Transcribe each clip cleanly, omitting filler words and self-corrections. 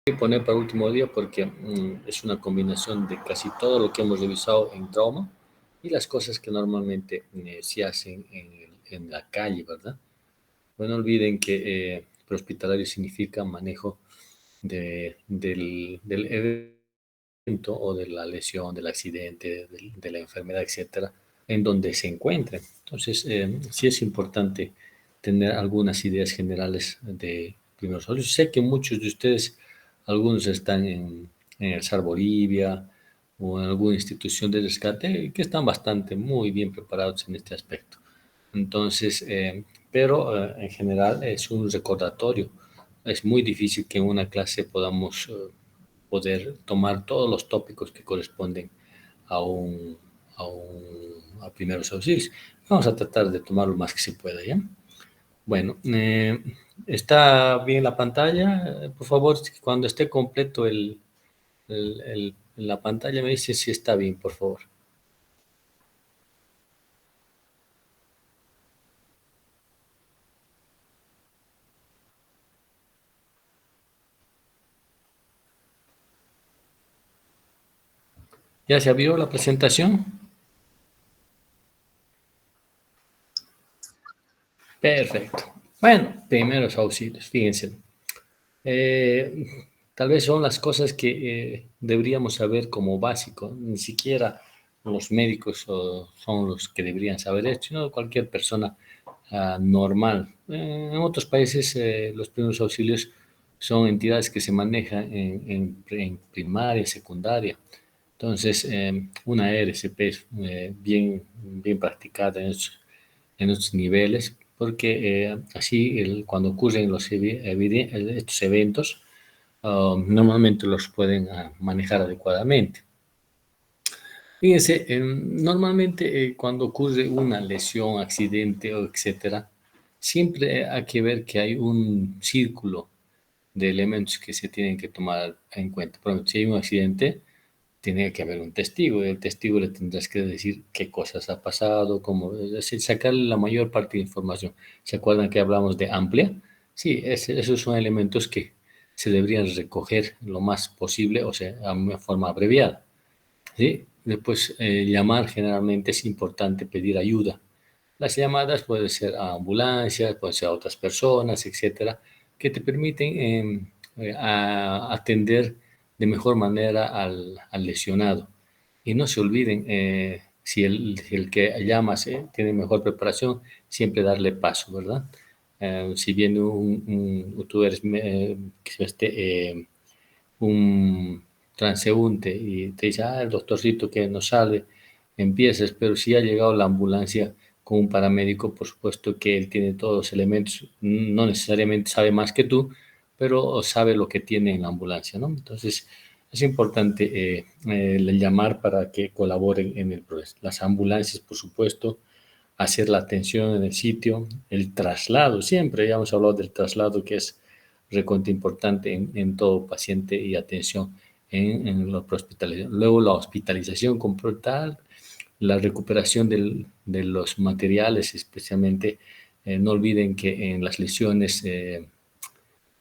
que poner para último día porque es una combinación de casi todo lo que hemos revisado en trauma y las cosas que normalmente se hacen en la calle, ¿verdad? Bueno, no olviden que prehospitalario significa manejo del evento o de la lesión, del accidente, de la enfermedad, etcétera, en donde se encuentren. Entonces, sí es importante tener algunas ideas generales de primeros auxilios. Sé que muchos de ustedes, algunos están en el SAR Bolivia o en alguna institución de rescate que están bastante, muy bien preparados en este aspecto. Entonces, pero en general es un recordatorio. Es muy difícil que en una clase podamos poder tomar todos los tópicos que corresponden a a primeros auxilios. Vamos a tratar de tomar lo más que se pueda, ¿ya? Bueno, ¿está bien la pantalla? Por favor, cuando esté completo la pantalla me dice si está bien, por favor. ¿Ya se abrió la presentación? Perfecto. Bueno, primeros auxilios, fíjense. Eh, Tal vez son las cosas que deberíamos saber como básico. Ni siquiera los médicos son los que deberían saber esto, sino cualquier persona normal. En otros países los primeros auxilios son entidades que se manejan en primaria, secundaria. Entonces, una RCP es bien practicada en estos niveles, porque así cuando ocurren estos eventos, normalmente los pueden manejar adecuadamente. Fíjense, normalmente cuando ocurre una lesión, accidente o etcétera, siempre hay que ver que hay un círculo de elementos que se tienen que tomar en cuenta. Por ejemplo, si hay un accidente, tiene que haber un testigo, y el testigo le tendrás que decir qué cosas ha pasado, cómo, es decir, sacarle la mayor parte de información. ¿Se acuerdan que hablamos de amplia? Sí, esos son elementos que se deberían recoger lo más posible, o sea, a una forma abreviada. ¿Sí? Después, llamar generalmente es importante pedir ayuda. Las llamadas pueden ser a ambulancias, pueden ser a otras personas, etcétera, que te permiten atender de mejor manera al lesionado. Y no se olviden, si el que llamas tiene mejor preparación, siempre darle paso, ¿verdad? Si viene tú eres un transeúnte y te dice, el doctorcito que nos sale, empiezas, pero si ha llegado la ambulancia con un paramédico, por supuesto que él tiene todos los elementos, no necesariamente sabe más que tú, pero sabe lo que tiene en la ambulancia, ¿no? Entonces, es importante el llamar para que colaboren en el proceso. Las ambulancias, por supuesto, hacer la atención en el sitio, el traslado, siempre ya hemos hablado del traslado que es recontra importante en todo paciente y atención en la hospitalización. Luego la hospitalización como tal, la recuperación de los materiales, especialmente, no olviden que en las lesiones,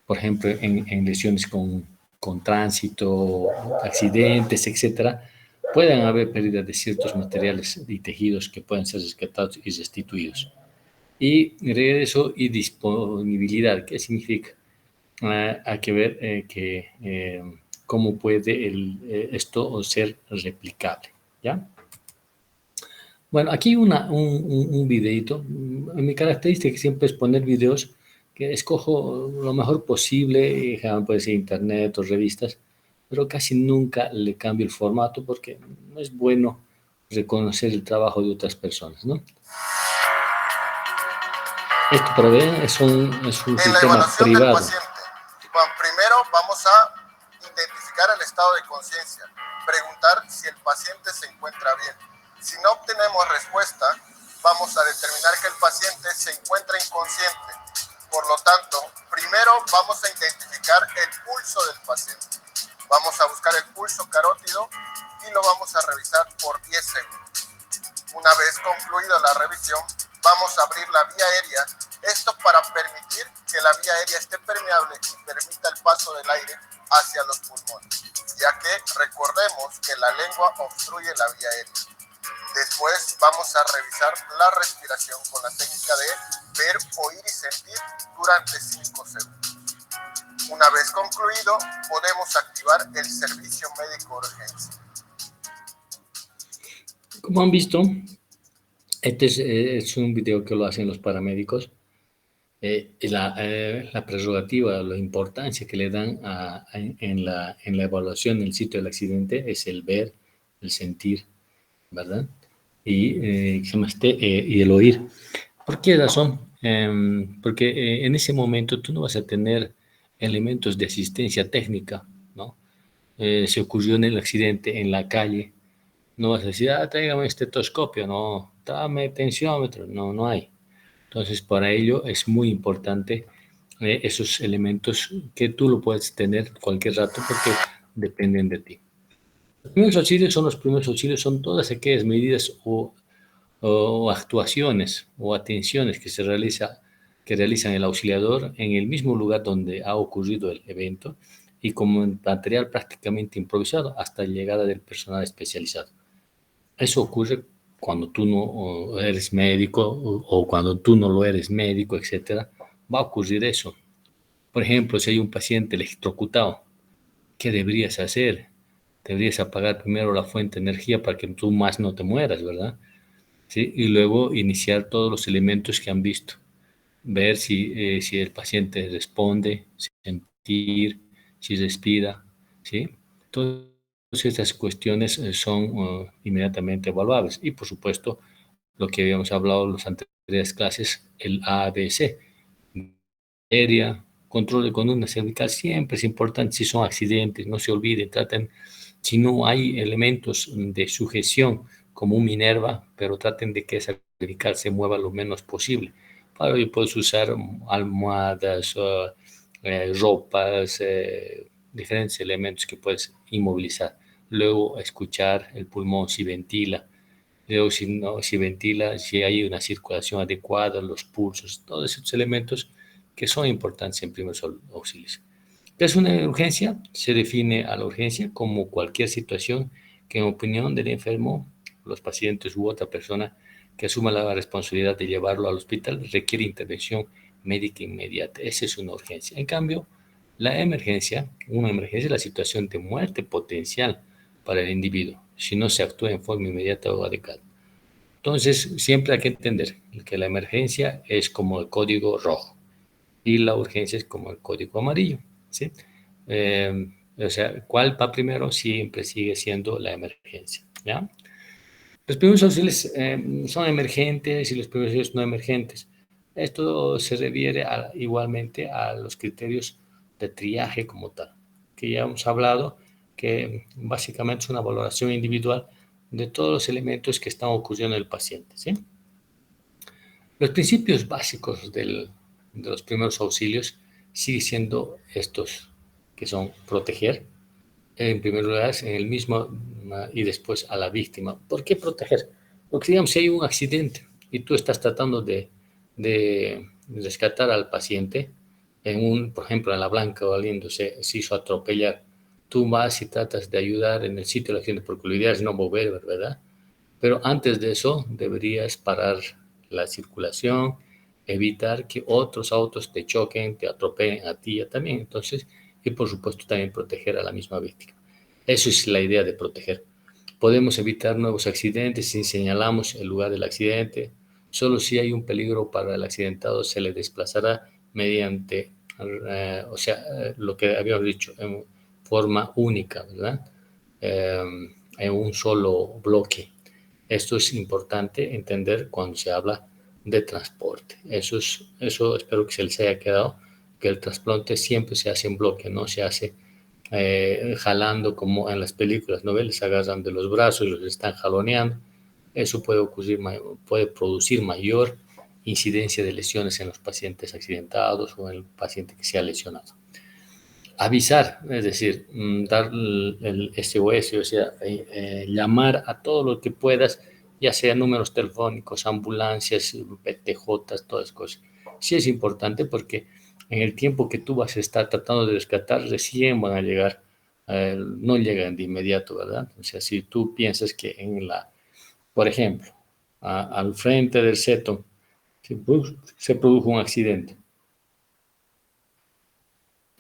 por ejemplo, en lesiones con tránsito, accidentes, etcétera, pueden haber pérdidas de ciertos materiales y tejidos que pueden ser rescatados y restituidos. Y regreso y disponibilidad, ¿qué significa? Hay que ver cómo puede esto ser replicable, ¿ya? Bueno, aquí un videito. Mi característica siempre es poner videos que escojo lo mejor posible, puede ser internet o revistas, pero casi nunca le cambio el formato porque no es bueno reconocer el trabajo de otras personas, ¿no? Esto, para ver, es un En la sistema evaluación del privado. paciente, primero vamos a identificar el estado de conciencia, preguntar si el paciente se encuentra bien. Si no obtenemos respuesta, vamos a determinar que el paciente se encuentra inconsciente. Por lo tanto, primero vamos a identificar el pulso del paciente. Vamos a buscar el pulso carótido y lo vamos a revisar por 10 segundos. Una vez concluida la revisión, vamos a abrir la vía aérea Esto para permitir que la vía aérea esté permeable y permita el paso del aire hacia los pulmones, ya que recordemos que la lengua obstruye la vía aérea. Después vamos a revisar la respiración con la técnica de ver, oír y sentir durante 5 segundos. Una vez concluido, podemos activar el servicio médico de urgencia. Como han visto, este es un video que lo hacen los paramédicos. La prerrogativa, la importancia que le dan en la evaluación del sitio del accidente es el ver, el sentir, ¿verdad? Y el oír. ¿Por qué razón? Porque en ese momento tú no vas a tener elementos de asistencia técnica, ¿no? Se ocurrió en el accidente en la calle, no vas a decir, tráigame un estetoscopio, no, dame tensiómetro, no, no hay. Entonces, para ello es muy importante esos elementos que tú lo puedes tener cualquier rato porque dependen de ti. Los primeros auxilios son todas aquellas medidas o actuaciones o atenciones que realizan el auxiliador en el mismo lugar donde ha ocurrido el evento y como material prácticamente improvisado hasta la llegada del personal especializado. Eso ocurre cuando tú no eres médico o cuando tú no lo eres médico, etcétera. Va a ocurrir eso. Por ejemplo, si hay un paciente electrocutado, ¿qué deberías hacer? Deberías apagar primero la fuente de energía para que tú más no te mueras, ¿verdad? ¿Sí? Y luego iniciar todos los elementos que han visto. Ver si el paciente responde, sentir, si respira, ¿sí? Todas estas cuestiones son inmediatamente evaluables. Y por supuesto, lo que habíamos hablado en las anteriores clases, el ABC. Aérea, control de columna cervical, siempre es importante si son accidentes, no se olviden, traten, si no hay elementos de sujeción como un Minerva, pero traten de que esa cervical se mueva lo menos posible. Para ello puedes usar almohadas, ropas, diferentes elementos que puedes inmovilizar. Luego escuchar el pulmón si ventila. Luego si ventila, si hay una circulación adecuada, los pulsos, todos esos elementos que son importantes en primeros auxilios. ¿Qué es una urgencia? Se define a la urgencia como cualquier situación que en opinión del enfermo, los pacientes u otra persona que asuma la responsabilidad de llevarlo al hospital requiere intervención médica inmediata. Esa es una urgencia. En cambio, una emergencia es la situación de muerte potencial para el individuo si no se actúa en forma inmediata o adecuada. Entonces, siempre hay que entender que la emergencia es como el código rojo y la urgencia es como el código amarillo, ¿sí? O sea, ¿cuál va primero? Siempre sigue siendo la emergencia, ¿ya? Los primeros auxilios son emergentes y los primeros auxilios no emergentes. Esto se refiere igualmente a los criterios de triaje como tal, que ya hemos hablado, que básicamente es una valoración individual de todos los elementos que están ocurriendo en el paciente, ¿sí? Los principios básicos de los primeros auxilios siguen siendo estos, que son proteger, en primer lugar, en el mismo y después a la víctima. ¿Por qué proteger? Porque, digamos, si hay un accidente y tú estás tratando de rescatar al paciente, por ejemplo, en La Blanca o Aliendo se hizo atropellar, tú vas y tratas de ayudar en el sitio del accidente, porque la idea es no mover, ¿verdad? Pero antes de eso deberías parar la circulación, evitar que otros autos te choquen, te atropellen a ti también. Entonces, y por supuesto también proteger a la misma víctima. Eso es la idea de proteger. Podemos evitar nuevos accidentes si señalamos el lugar del accidente. Solo si hay un peligro para el accidentado se le desplazará mediante, lo que habíamos dicho, en forma única, ¿verdad? En un solo bloque. Esto es importante entender cuando se habla de transporte. Eso espero que se les haya quedado, que el transporte siempre se hace en bloque, no se hace jalando como en las películas, ¿no? Les agarran de los brazos y los están jaloneando. Eso puede producir mayor incidencia de lesiones en los pacientes accidentados o en el paciente que se ha lesionado. Avisar, es decir, dar el SOS, o sea, llamar a todo lo que puedas, ya sea números telefónicos, ambulancias, PTJ, todas esas cosas. sí es importante porque en el tiempo que tú vas a estar tratando de rescatar, recién van a llegar, no llegan de inmediato, ¿verdad? O sea, si tú piensas que por ejemplo, al frente del seto se produjo un accidente,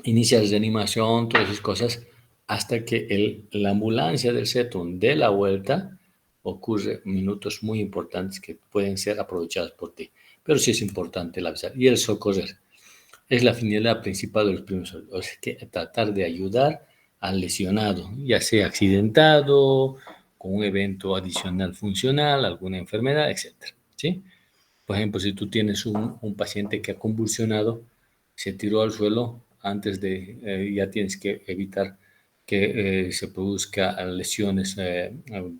inicias reanimación, todas esas cosas, hasta que la ambulancia del CETUN dé la vuelta, ocurre minutos muy importantes que pueden ser aprovechados por ti. Pero sí es importante el avisar. Y el socorrer es la finalidad principal de los primeros auxilios. O sea, que tratar de ayudar al lesionado, ya sea accidentado, con un evento adicional funcional, alguna enfermedad, etcétera, ¿sí? Por ejemplo, si tú tienes un paciente que ha convulsionado, se tiró al suelo, antes de, ya tienes que evitar que se produzca lesiones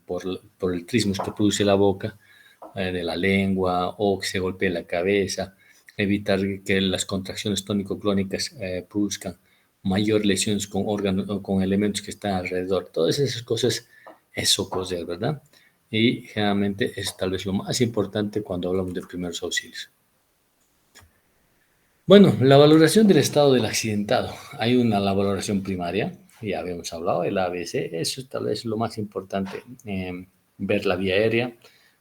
por el trismus que produce la boca, de la lengua, o que se golpee la cabeza, evitar que las contracciones tónico-clónicas produzcan mayor lesiones con órganos o con elementos que están alrededor. Todas esas cosas es socorrer, ¿verdad? Y generalmente es tal vez lo más importante cuando hablamos de primeros auxilios. Bueno, la valoración del estado del accidentado. Hay una la valoración primaria, ya habíamos hablado, el ABC, eso tal vez es lo más importante, ver la vía aérea.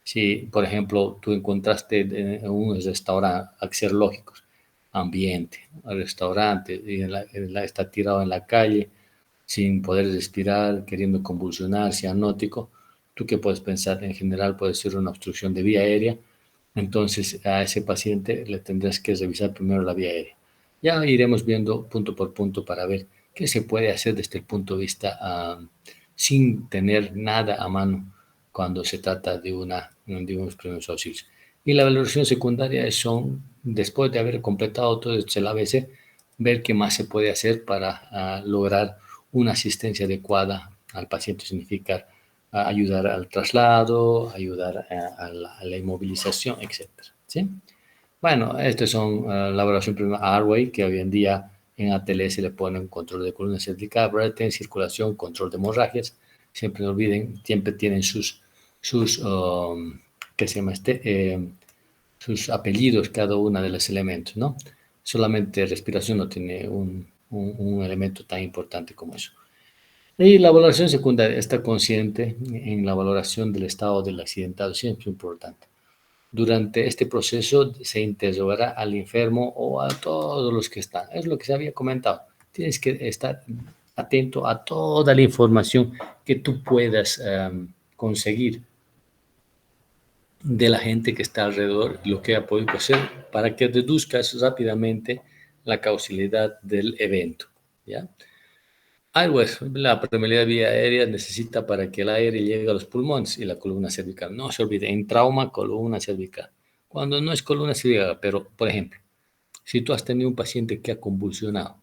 Si, por ejemplo, tú encontraste en un restaurante, axiológicos, ambiente, restaurante, y está tirado en la calle, sin poder respirar, queriendo convulsionar, cianótico, ¿tú qué puedes pensar? En general puede ser una obstrucción de vía aérea, entonces a ese paciente le tendrás que revisar primero la vía aérea. Ya iremos viendo punto por punto para ver qué se puede hacer desde el punto de vista sin tener nada a mano cuando se trata de unos primeros auxilios. Y la valoración secundaria son, después de haber completado todo el ABC, ver qué más se puede hacer para lograr una asistencia adecuada al paciente, significa ayudar al traslado, ayudar a la inmovilización, etcétera, ¿sí? Bueno, estos son la evaluación primera Airway, que hoy en día en ATLS le ponen control de columna cervical, Breathing, circulación, control de hemorragias. Siempre no olviden, siempre tienen ¿qué se llama sus apellidos cada uno de los elementos, ¿no? Solamente respiración no tiene un elemento tan importante como eso. Y la valoración secundaria está consciente en la valoración del estado del accidentado, siempre importante. Durante este proceso se interrogará al enfermo o a todos los que están. Es lo que se había comentado. Tienes que estar atento a toda la información que tú puedas conseguir de la gente que está alrededor, lo que ha podido hacer para que deduzcas rápidamente la causalidad del evento, ¿ya? Algo es, la permeabilidad vía aérea necesita para que el aire llegue a los pulmones y la columna cervical. No se olvide, en trauma, columna cervical. Cuando no es columna cervical, pero, por ejemplo, si tú has tenido un paciente que ha convulsionado,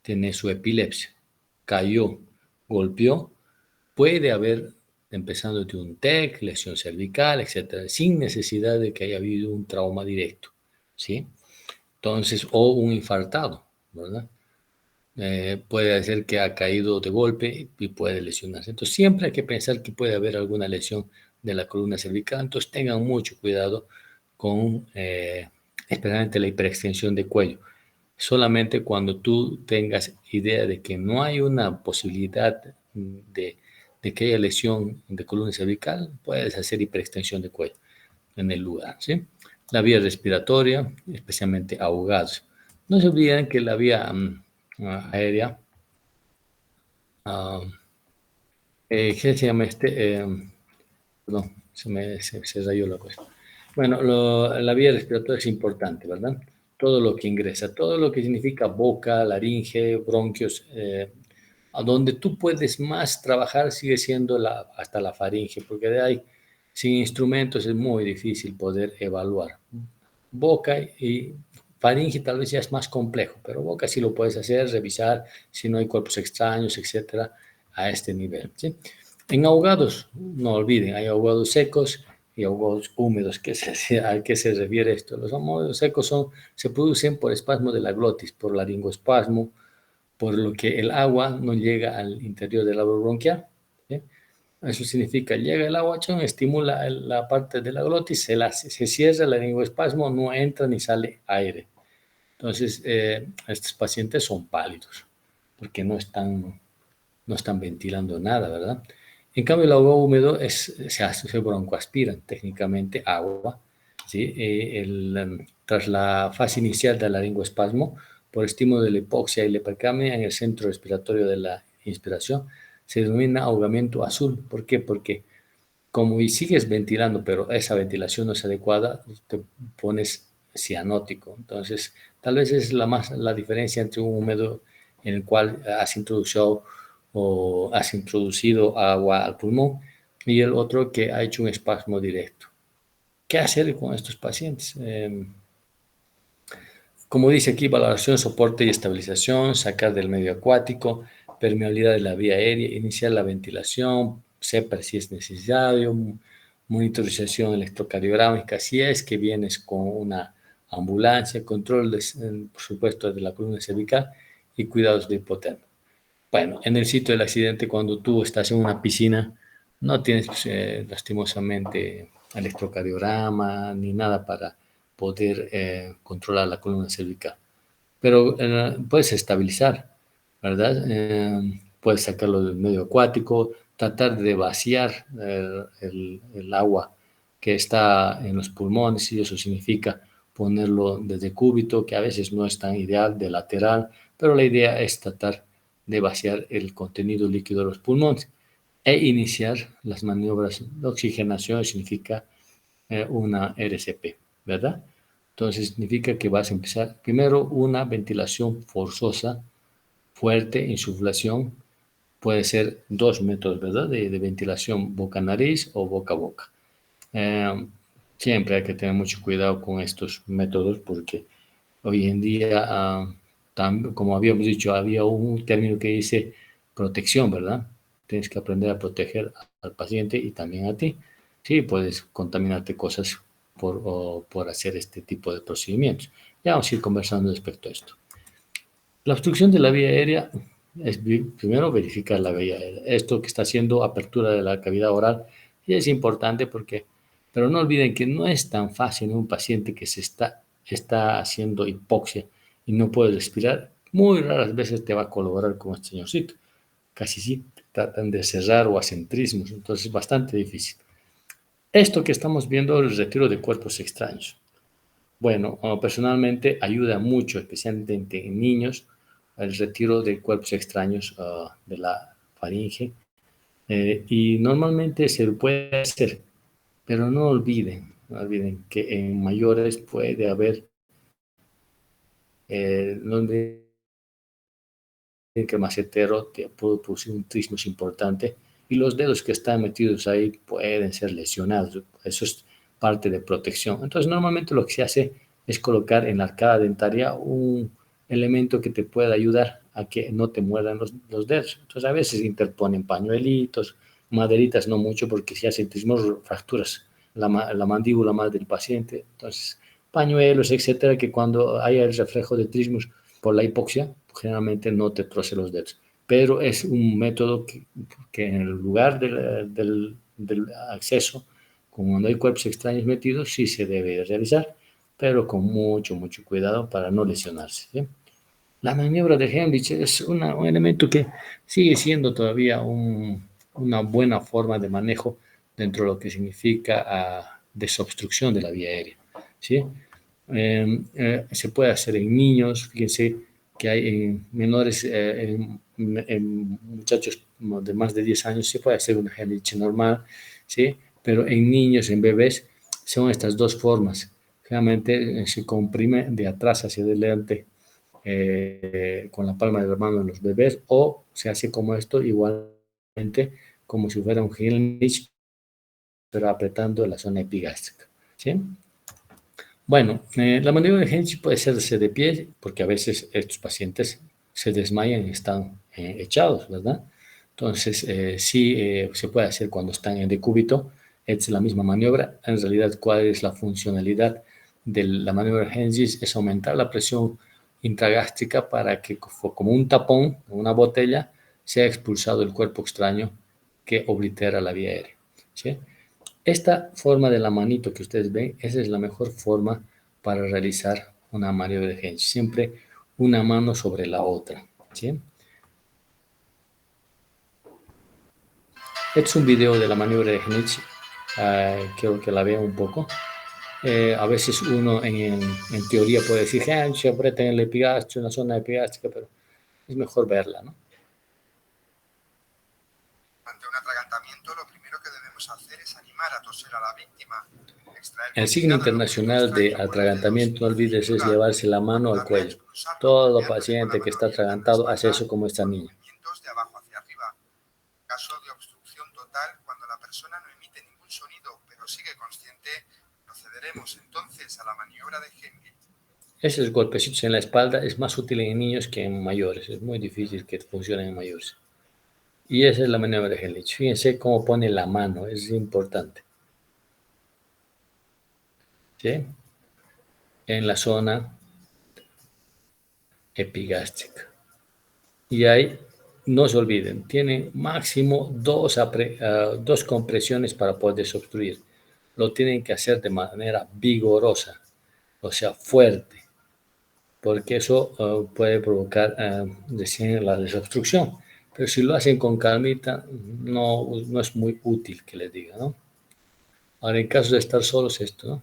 tiene su epilepsia, cayó, golpeó, puede haber, empezando de un TEC, lesión cervical, etcétera, sin necesidad de que haya habido un trauma directo, ¿sí? Entonces, o un infartado, ¿verdad? Puede ser que ha caído de golpe y puede lesionarse. Entonces, siempre hay que pensar que puede haber alguna lesión de la columna cervical. Entonces, tengan mucho cuidado con, especialmente la hiperextensión de cuello. Solamente cuando tú tengas idea de que no hay una posibilidad de que haya lesión de columna cervical, puedes hacer hiperextensión de cuello en el lugar, ¿sí? La vía respiratoria, especialmente ahogados. No se olviden que la vía aérea, ¿qué se llama perdón, se rayó la cosa. Bueno, la vía respiratoria es importante, ¿verdad? Todo lo que ingresa, todo lo que significa boca, laringe, bronquios, a donde tú puedes más trabajar sigue siendo hasta la faringe, porque de ahí, sin instrumentos es muy difícil poder evaluar. Boca y faringe tal vez ya es más complejo, pero boca sí lo puedes hacer, revisar si no hay cuerpos extraños, etcétera, a este nivel, ¿sí? En ahogados, no olviden, hay ahogados secos y ahogados húmedos. ¿A qué se refiere esto? Los ahogados secos se producen por espasmo de la glotis, por laringoespasmo, por lo que el agua no llega al interior del labio bronquial, ¿sí? Eso significa, llega el agua, estimula la parte de la glotis, se cierra el laringoespasmo, no entra ni sale aire. Entonces, estos pacientes son pálidos porque no están ventilando nada, ¿verdad? En cambio, el agua húmedo se broncoaspiran técnicamente agua, ¿sí? Tras la fase inicial del laringoespasmo, por estímulo de la hipoxia y la hipercapnia en el centro respiratorio de la inspiración, se denomina ahogamiento azul. ¿Por qué? Porque como sigues ventilando, pero esa ventilación no es adecuada, te pones cianótico. Entonces, tal vez es la diferencia entre un húmedo en el cual has introducido agua al pulmón y el otro que ha hecho un espasmo directo. ¿Qué hacer con estos pacientes? Como dice aquí, valoración, soporte y estabilización, sacar del medio acuático, permeabilidad de la vía aérea, iniciar la ventilación, CEPR si es necesario, monitorización electrocardiogramática si es que vienes con una ambulancia, control, por supuesto, de la columna cervical y cuidados de hipotermia. Bueno, en el sitio del accidente, cuando tú estás en una piscina, no tienes lastimosamente electrocardiograma ni nada para poder controlar la columna cervical. Pero puedes estabilizar, ¿verdad? Puedes sacarlo del medio acuático, tratar de vaciar el agua que está en los pulmones, y eso significa ponerlo desde cúbito, que a veces no es tan ideal, de lateral, pero la idea es tratar de vaciar el contenido líquido de los pulmones e iniciar las maniobras de oxigenación, significa una RCP, ¿verdad? Entonces significa que vas a empezar primero una ventilación forzosa, fuerte, insuflación, puede ser 2 métodos, ¿verdad? De ventilación boca-nariz o boca-boca. Siempre hay que tener mucho cuidado con estos métodos porque hoy en día, como habíamos dicho, había un término que dice protección, ¿verdad? Tienes que aprender a proteger al paciente y también a ti. Sí, puedes contaminarte cosas por hacer este tipo de procedimientos. Ya vamos a ir conversando respecto a esto. La obstrucción de la vía aérea es primero verificar la vía aérea. Esto que está haciendo apertura de la cavidad oral y es importante pero no olviden que no es tan fácil en un paciente que está haciendo hipoxia y no puede respirar. Muy raras veces te va a colaborar con este señorcito. Casi sí tratan de cerrar o hacen trismos, entonces es bastante difícil. Esto que estamos viendo es el retiro de cuerpos extraños. Bueno, personalmente ayuda mucho, especialmente en niños, el retiro de cuerpos extraños de la faringe. Y normalmente se puede hacer, pero no olviden que en mayores puede haber donde el macetero te puede producir un trismus importante y los dedos que están metidos ahí pueden ser lesionados. Eso es parte de protección. Entonces, normalmente lo que se hace es colocar en la arcada dentaria un elemento que te pueda ayudar a que no te muerdan los dedos. Entonces, a veces interponen pañuelitos, maderitas, no mucho, porque si hacen trismos, fracturas la mandíbula más del paciente. Entonces, pañuelos, etcétera, que cuando haya el reflejo de trismus por la hipoxia, generalmente no te troce los dedos. Pero es un método que en el lugar del acceso, como no hay cuerpos extraños metidos, sí se debe realizar, pero con mucho, mucho cuidado para no lesionarse, ¿sí? La maniobra de Heimlich es un elemento que sigue siendo todavía una buena forma de manejo dentro de lo que significa desobstrucción de la vía aérea, ¿sí? Se puede hacer en niños, fíjense que hay en menores, en muchachos de más de 10 años se puede hacer una Heimlich normal, ¿sí? Pero en niños, en bebés, son estas dos formas. Generalmente se comprime de atrás hacia adelante con la palma de la mano en los bebés o se hace como esto igualmente como si fuera un Heimlich, pero apretando la zona epigástrica, ¿sí? Bueno, la maniobra de Heimlich puede hacerse de pie porque a veces estos pacientes se desmayan y están echados, ¿verdad? Entonces, sí se puede hacer cuando están en decúbito, es la misma maniobra. En realidad, ¿cuál es la funcionalidad de la maniobra de Heimlich? Es aumentar la presión intragástrica para que, como un tapón, una botella, sea expulsado el cuerpo extraño que oblitera la vía aérea, ¿sí? Esta forma de la manito que ustedes ven, esa es la mejor forma para realizar una maniobra de Hench. Siempre una mano sobre la otra, ¿sí? Este es un video de la maniobra de Hench. Quiero que la vean un poco. A veces uno en teoría puede decir, Hench, aprieta en el epigastrio, en la zona epigástrica, pero es mejor verla, ¿no? Ante un atragantamiento, lo primero que debemos hacer es animar a toser a la víctima. El signo internacional de atragantamiento, no olvides, es llevarse la mano al cuello. Todo paciente que está atragantado hace eso como esta niña. De abajo hacia arriba. En caso de obstrucción total, cuando la persona no emite ningún sonido pero sigue consciente, procederemos entonces a la maniobra de Heimlich. Esos golpecitos en la espalda es más útil en niños que en mayores. Es muy difícil que funcionen en mayores. Y esa es la maniobra de Heimlich. Fíjense cómo pone la mano, es importante. ¿Sí? En la zona epigástrica. Y ahí, no se olviden, tiene máximo dos compresiones para poder desobstruir. Lo tienen que hacer de manera vigorosa, o sea, fuerte, porque eso puede provocar recién la desobstrucción. Pero si lo hacen con calmita, no es muy útil que les diga, ¿no? Ahora, en caso de estar solos, esto, ¿no?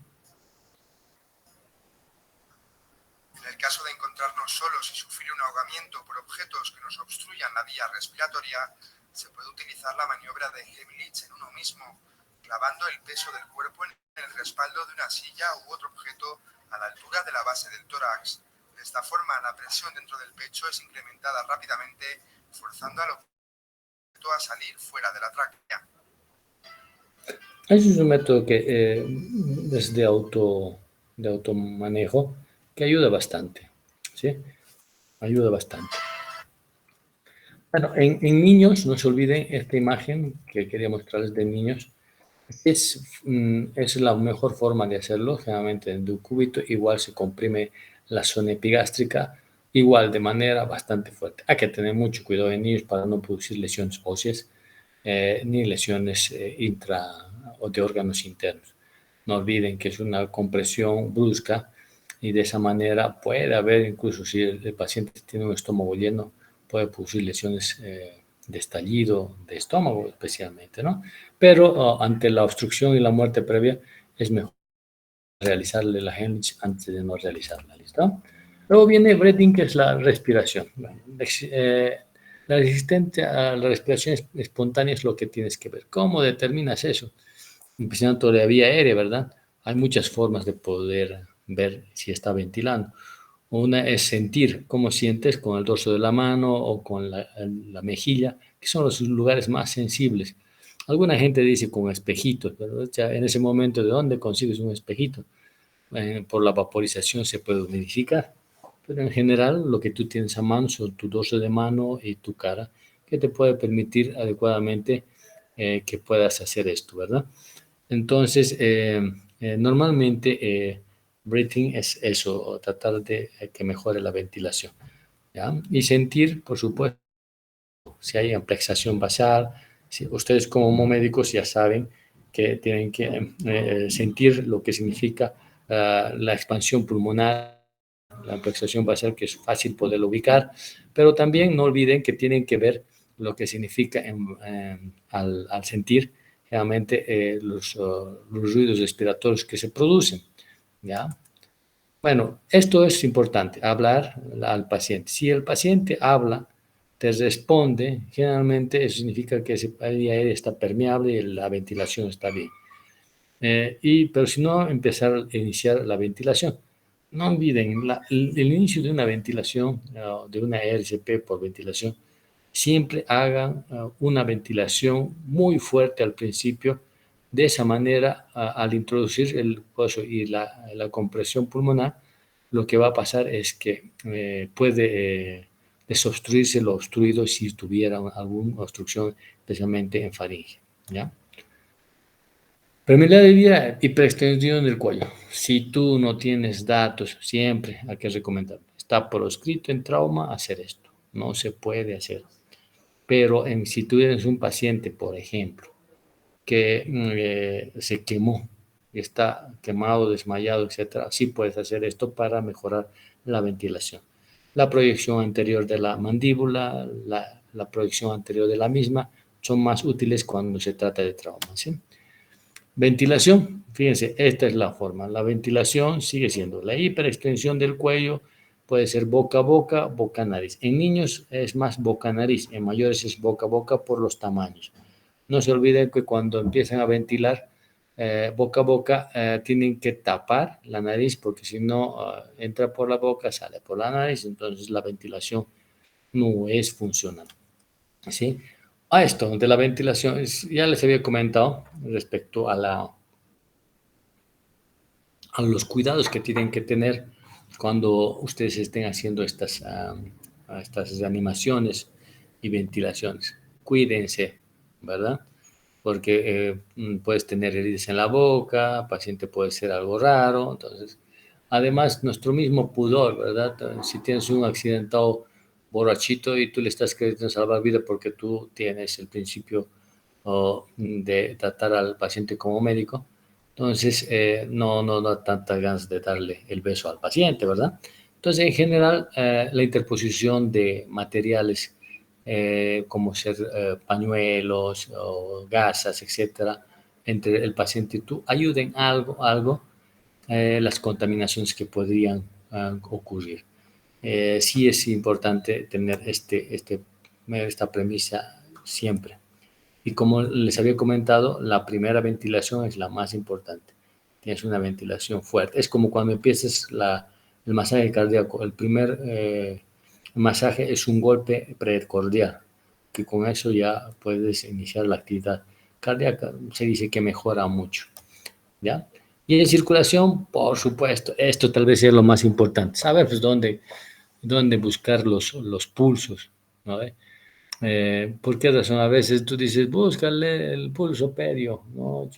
En el caso de encontrarnos solos y sufrir un ahogamiento por objetos que nos obstruyan la vía respiratoria, se puede utilizar la maniobra de Heimlich en uno mismo, clavando el peso del cuerpo en el respaldo de una silla u otro objeto a la altura de la base del tórax. De esta forma, la presión dentro del pecho es incrementada rápidamente, forzando al objeto a salir fuera de la tráquea. Ese es un método que es de automanejo que ayuda bastante, ¿sí? Ayuda bastante. Bueno, en niños, no se olviden esta imagen que quería mostrarles de niños. Es la mejor forma de hacerlo, generalmente en un cúbito, igual se comprime la zona epigástrica, igual de manera bastante fuerte. Hay que tener mucho cuidado en niños para no producir lesiones óseas ni lesiones intra o de órganos internos. No olviden que es una compresión brusca y de esa manera puede haber, incluso si el paciente tiene un estómago lleno, puede producir lesiones de estallido de estómago especialmente, ¿no? Pero ante la obstrucción y la muerte previa es mejor realizarle la Heimlich antes de no realizarla, ¿listo? Luego viene breathing, que es la respiración. La resistencia a la respiración espontánea es lo que tienes que ver. ¿Cómo determinas eso? Empezando por la vía aérea, ¿verdad? Hay muchas formas de poder ver si está ventilando. Una es sentir cómo sientes con el dorso de la mano o con la mejilla, que son los lugares más sensibles. Alguna gente dice con espejitos, pero ya en ese momento, ¿de dónde consigues un espejito? Por la vaporización se puede humidificar, pero en general lo que tú tienes a mano son tu dorso de mano y tu cara, que te puede permitir adecuadamente que puedas hacer esto, ¿verdad? Entonces, normalmente breathing es eso, tratar de que mejore la ventilación, ¿ya? Y sentir, por supuesto, si hay amplexación basal, si ustedes como médicos ya saben que tienen que sentir lo que significa la expansión pulmonar, la amplexación basal, que es fácil poderlo ubicar, pero también no olviden que tienen que ver lo que significa al sentir realmente los ruidos respiratorios que se producen, ¿ya? Bueno, esto es importante, hablar al paciente. Si el paciente habla, te responde, generalmente eso significa que ese aire está permeable y la ventilación está bien. Pero si no, empezar a iniciar la ventilación. No olviden, el inicio de una ventilación, de una RCP por ventilación, siempre hagan una ventilación muy fuerte al principio. De esa manera, al introducir el coso y la compresión pulmonar, lo que va a pasar es que puede desobstruirse lo obstruido si tuviera alguna obstrucción, especialmente en faringe, ¿ya? Permeabilidad de vía, hiperextensión del cuello. Si tú no tienes datos, siempre hay que recomendar. Está proscrito en trauma hacer esto. No se puede hacer. Pero si tú eres un paciente, por ejemplo, que se quemó, está quemado, desmayado, etcétera, sí puedes hacer esto para mejorar la ventilación. La proyección anterior de la mandíbula, la proyección anterior de la misma, son más útiles cuando se trata de trauma, ¿sí? Ventilación, fíjense, esta es la forma. La ventilación sigue siendo la hiperextensión del cuello, puede ser boca a boca, boca a nariz. En niños es más boca a nariz, en mayores es boca a boca por los tamaños. No se olviden que cuando empiezan a ventilar boca a boca, tienen que tapar la nariz porque si no entra por la boca, sale por la nariz, entonces la ventilación no es funcional. ¿Sí? A esto de la ventilación, ya les había comentado respecto a los cuidados que tienen que tener cuando ustedes estén haciendo estas animaciones y ventilaciones. Cuídense, ¿verdad? Porque puedes tener heridas en la boca, el paciente puede ser algo raro, entonces, además, nuestro mismo pudor, ¿verdad? Si tienes un accidentado borrachito y tú le estás queriendo salvar vida porque tú tienes el principio de tratar al paciente como médico, entonces no da tantas ganas de darle el beso al paciente, ¿verdad? Entonces, en general, la interposición de materiales como ser pañuelos o gasas, etcétera, entre el paciente y tú, ayuden algo las contaminaciones que podrían ocurrir. Sí es importante tener esta premisa siempre. Y como les había comentado, la primera ventilación es la más importante. Tienes una ventilación fuerte. Es como cuando empiezas el masaje cardíaco. El primer masaje es un golpe precordial, que con eso ya puedes iniciar la actividad cardíaca. Se dice que mejora mucho, ¿ya? Y en circulación, por supuesto, esto tal vez sea lo más importante. Saber pues dónde buscar los pulsos, ¿no? ¿Por qué razón? A veces tú dices, búscale el pulso pedio, ¿no?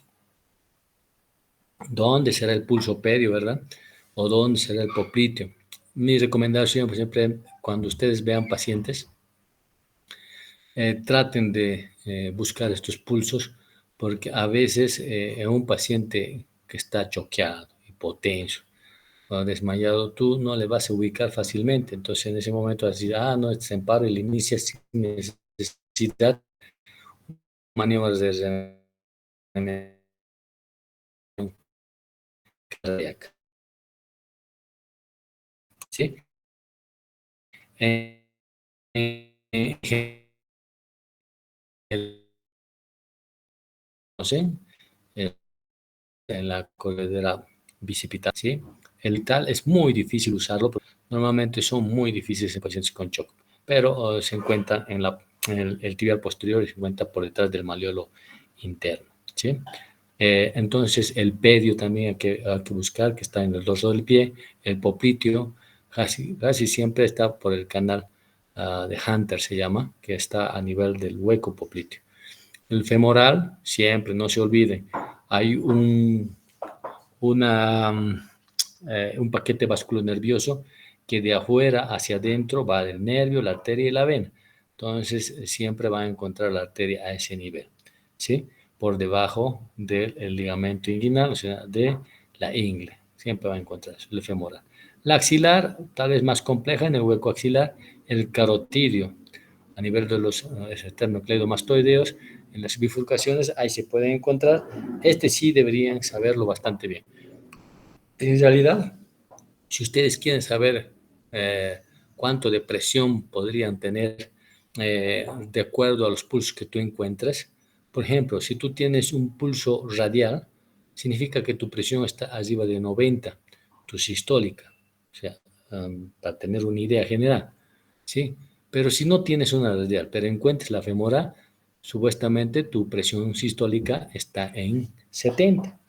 ¿Dónde será el pulso pedio, verdad? ¿O dónde será el popliteo? Mi recomendación, por ejemplo, cuando ustedes vean pacientes, traten de buscar estos pulsos, porque a veces en un paciente que está choqueado, hipotenso, o desmayado, tú no le vas a ubicar fácilmente. Entonces, en ese momento, vas a decir, no, este es en paro y le inicias sin necesidad maniobras de reanimación cardíaca. ¿Sí? En, en, no sé, en la corredera bicipital, ¿sí? El vital es muy difícil usarlo, porque normalmente son muy difíciles en pacientes con shock, pero se encuentra en el tibial posterior y se encuentra por detrás del malleolo interno, ¿sí? Entonces el pedio también hay que buscar, que está en el dorso del pie, el popliteo, casi siempre está por el canal de Hunter, se llama, que está a nivel del hueco popliteo. El femoral, siempre, no se olviden, hay un paquete vasculonervioso que de afuera hacia adentro va del nervio, la arteria y la vena. Entonces, siempre van a encontrar la arteria a ese nivel, ¿sí? Por debajo del ligamento inguinal, o sea, de la ingle. Siempre va a encontrar eso, el femoral. La axilar, tal vez más compleja, en el hueco axilar, el carotidio, a nivel de los esternocleidomastoideos, en las bifurcaciones, ahí se pueden encontrar. Sí deberían saberlo bastante bien. En realidad, si ustedes quieren saber cuánto de presión podrían tener de acuerdo a los pulsos que tú encuentres, por ejemplo, si tú tienes un pulso radial, significa que tu presión está arriba de 90, tu sistólica, o sea, para tener una idea general, ¿sí? Pero si no tienes una radial, pero encuentres la femoral, supuestamente tu presión sistólica está en 70.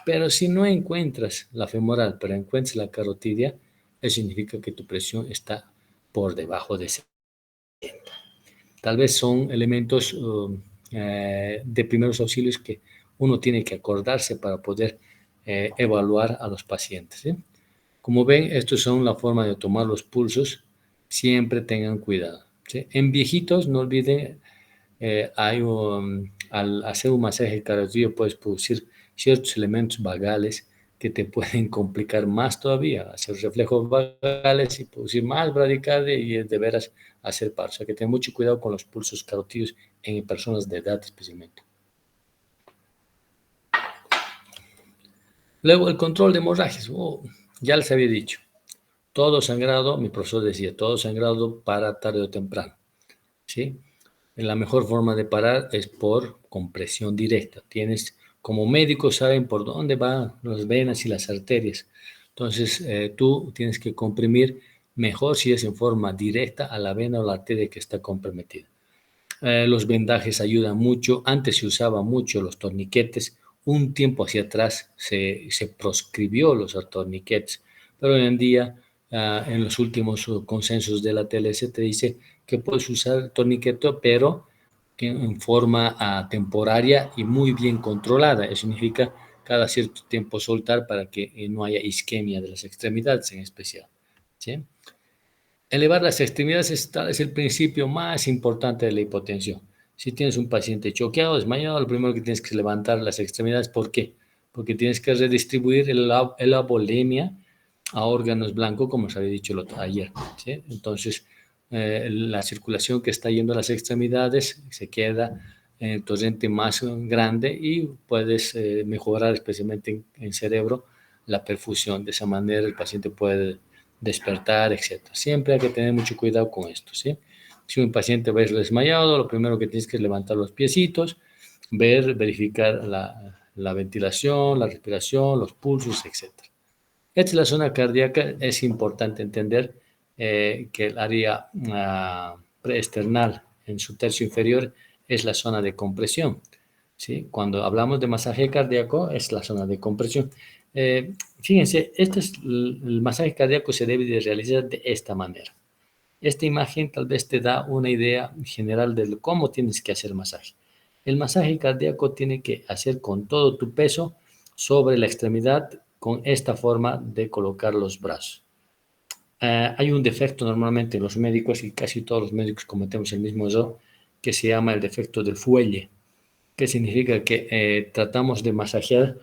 Pero si no encuentras la femoral, pero encuentras la carotidia, eso significa que tu presión está por debajo de 70. Tal vez son elementos de primeros auxilios que uno tiene que acordarse para poder evaluar a los pacientes, ¿sí? Como ven, estos son la forma de tomar los pulsos. Siempre tengan cuidado, ¿sí? En viejitos, no olviden al hacer un masaje cardíaco puedes producir ciertos elementos vagales que te pueden complicar más todavía, hacer reflejos vagales y producir más bradicardia y de veras hacer paro. O sea que ten mucho cuidado con los pulsos carotídeos en personas de edad especialmente. Luego, el control de hemorragias. Ya les había dicho, todo sangrado, mi profesor decía, todo sangrado para tarde o temprano, ¿sí? La mejor forma de parar es por compresión directa. Como médicos saben por dónde van las venas y las arterias. Entonces, tú tienes que comprimir mejor si es en forma directa a la vena o la arteria que está comprometida. Los vendajes ayudan mucho. Antes se usaba mucho los torniquetes. Un tiempo hacia atrás se proscribió los torniquetes, pero hoy en día, en los últimos consensos de la TLC, te dice que puedes usar torniquete, pero que en forma temporaria y muy bien controlada. Eso significa cada cierto tiempo soltar para que no haya isquemia de las extremidades en especial, ¿sí? Elevar las extremidades es el principio más importante de la hipotensión. Si tienes un paciente choqueado, desmayado, lo primero que tienes que es levantar las extremidades. ¿Por qué? Porque tienes que redistribuir la volemia a órganos blancos, como os había dicho ayer, ¿sí? Entonces, la circulación que está yendo a las extremidades se queda en el torrente más grande y puedes mejorar especialmente en cerebro la perfusión. De esa manera el paciente puede despertar, etc. Siempre hay que tener mucho cuidado con esto, ¿sí? Si un paciente va desmayado, lo primero que tienes que es levantar los piecitos, verificar la ventilación, la respiración, los pulsos, etc. Esta es la zona cardíaca. Es importante entender que el área preesternal en su tercio inferior es la zona de compresión, ¿sí? Cuando hablamos de masaje cardíaco es la zona de compresión. Fíjense, el masaje cardíaco se debe de realizar de esta manera. Esta imagen tal vez te da una idea general de cómo tienes que hacer masaje. El masaje cardíaco tiene que hacer con todo tu peso sobre la extremidad con esta forma de colocar los brazos. Hay un defecto normalmente en los médicos, y casi todos los médicos cometemos el mismo error, que se llama el defecto del fuelle, que significa que tratamos de masajear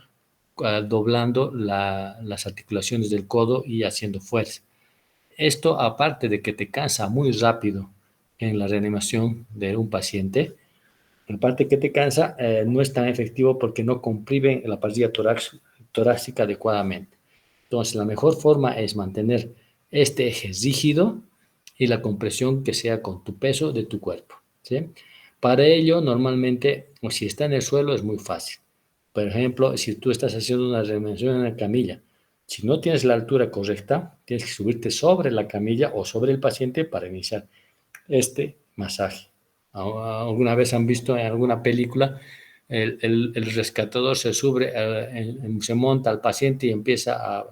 doblando las articulaciones del codo y haciendo fuerza. Esto, aparte de que te cansa muy rápido en la reanimación de un paciente, aparte que te cansa, no es tan efectivo porque no comprime la pasilla torácica adecuadamente. Entonces, la mejor forma es mantener este eje rígido y la compresión que sea con tu peso de tu cuerpo, ¿sí? Para ello, normalmente, o si está en el suelo, es muy fácil. Por ejemplo, si tú estás haciendo una reanimación en la camilla, si no tienes la altura correcta, tienes que subirte sobre la camilla o sobre el paciente para iniciar este masaje. ¿Alguna vez han visto en alguna película el rescatador se sube, se monta al paciente y empieza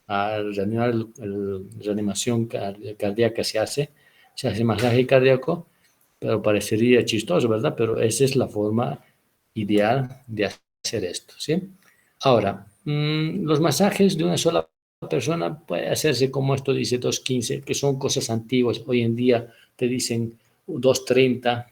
a reanimar la reanimación cardíaca se hace masaje cardíaco, pero parecería chistoso, ¿verdad? Pero esa es la forma ideal de hacer esto, ¿sí? Ahora, los masajes de una sola persona puede hacerse como esto dice 215, que son cosas antiguas. Hoy en día te dicen 230.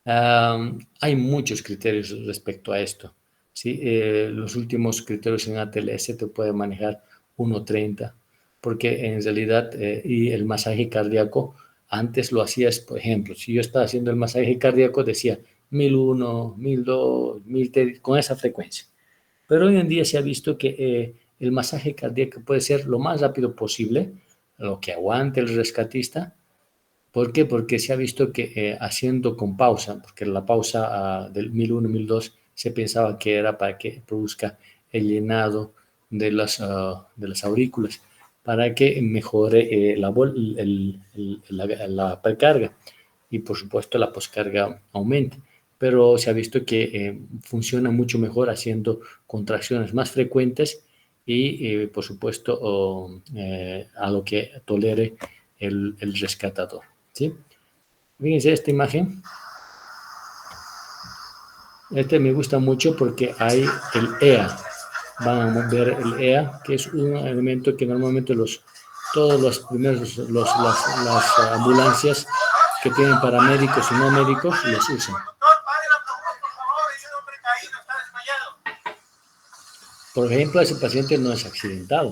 Hay muchos criterios respecto a esto, ¿sí? Los últimos criterios en ATLS te puede manejar 1.30, porque en realidad, y el masaje cardíaco, antes lo hacías, por ejemplo, si yo estaba haciendo el masaje cardíaco, decía 1001, 1002, 1003, con esa frecuencia. Pero hoy en día se ha visto que el masaje cardíaco puede ser lo más rápido posible, lo que aguante el rescatista. ¿Por qué? Porque se ha visto que haciendo con pausa, porque la pausa del 1001, 1002 se pensaba que era para que produzca el llenado de las aurículas, para que mejore la precarga y por supuesto la poscarga aumente. Pero se ha visto que funciona mucho mejor haciendo contracciones más frecuentes y por supuesto a lo que tolere el rescatador, ¿sí? Fíjense esta imagen. Este me gusta mucho porque hay el EA. Van a ver el EA, que es un elemento que normalmente todos los primeros, las ambulancias que tienen paramédicos y no médicos, los usan. Por ejemplo, ese paciente no es accidentado.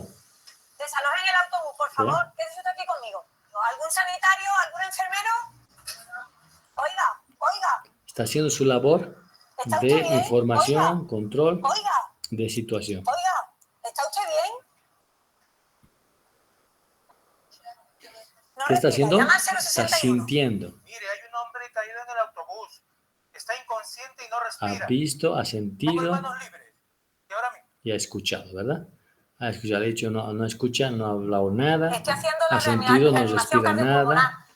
Desalojen el autobús, por favor. ¿Sí? Quédese usted aquí conmigo. ¿Algún sanitario? ¿Algún enfermero? Oiga. Está haciendo su labor de información, control de situación. Oiga, ¿está usted bien? ¿Qué está haciendo? Está sintiendo. Mire, hay un hombre caído en el autobús. Está inconsciente y no respira. Ha visto, ha sentido Y ahora mismo. y ha escuchado, ¿verdad? Ha escuchado, de hecho no escucha, no ha hablado nada, Estoy haciendo ha sentido, no respira nada.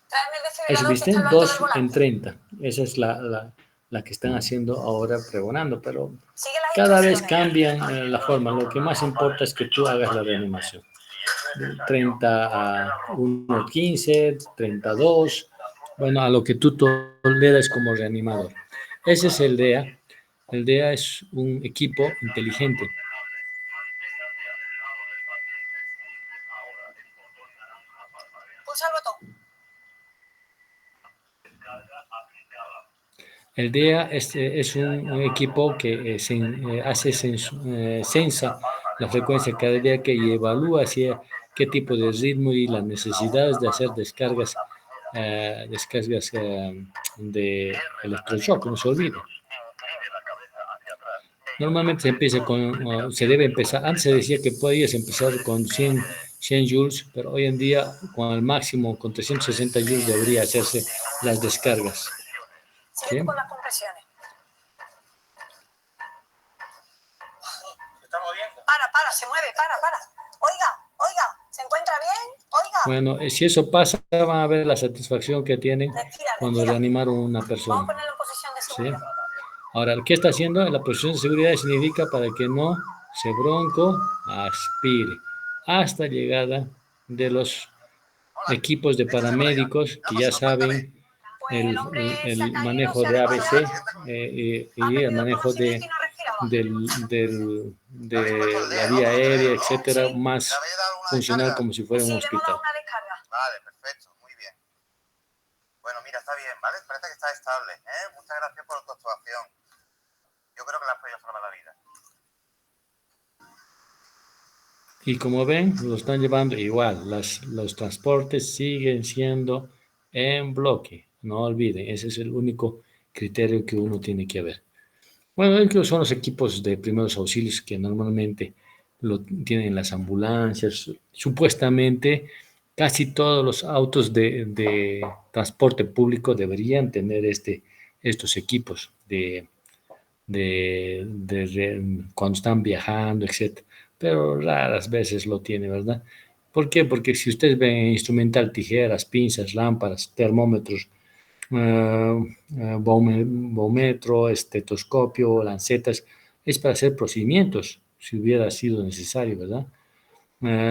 Eso, ¿viste? 2 en 30. Esa es la que están haciendo ahora pregonando, pero cada vez cambian la forma. Lo que más importa es que tú hagas la reanimación. 30 a 1:15, 32, bueno, a lo que tú toleras como reanimador. Ese es el DEA. El DEA es un equipo inteligente. Pulsa el botón. El DEA es un equipo que censa la frecuencia cardíaca y evalúa hacia qué tipo de ritmo y las necesidades de hacer descargas de electroshock, no se olvide. Normalmente se debe empezar, antes se decía que podías empezar con 100 joules, pero hoy en día con el máximo, con 360 joules debería hacerse las descargas. Sigue tú con las compresiones. ¿Se está moviendo? Para, se mueve, para. Oiga, ¿se encuentra bien? Oiga. Bueno, si eso pasa, van a ver la satisfacción que tienen cuando reanimaron a una Vamos a persona. ponerlo en posición de seguridad. ¿Sí? Ahora, ¿qué está haciendo? La posición de seguridad significa para que no se bronco aspire hasta llegada de los equipos de paramédicos que ya saben el manejo de ABC y el manejo de la vía aérea, etcétera, más funcional como si fuera un hospital. Vale, perfecto, muy bien. Bueno, mira, está bien, ¿vale? Parece que está estable, ¿eh? Muchas gracias por tu actuación. Yo creo que le has podido salvar la vida. Y como ven, lo están llevando igual. Los transportes siguen siendo en bloque. No olviden, ese es el único criterio que uno tiene que ver. Bueno, estos son los equipos de primeros auxilios que normalmente lo tienen las ambulancias. Supuestamente, casi todos los autos de transporte público deberían tener estos equipos cuando están viajando, etc. Pero raras veces lo tiene, ¿verdad? ¿Por qué? Porque si ustedes ven instrumental, tijeras, pinzas, lámparas, termómetros, baumétro, estetoscopio, lancetas, es para hacer procedimientos, si hubiera sido necesario, ¿verdad?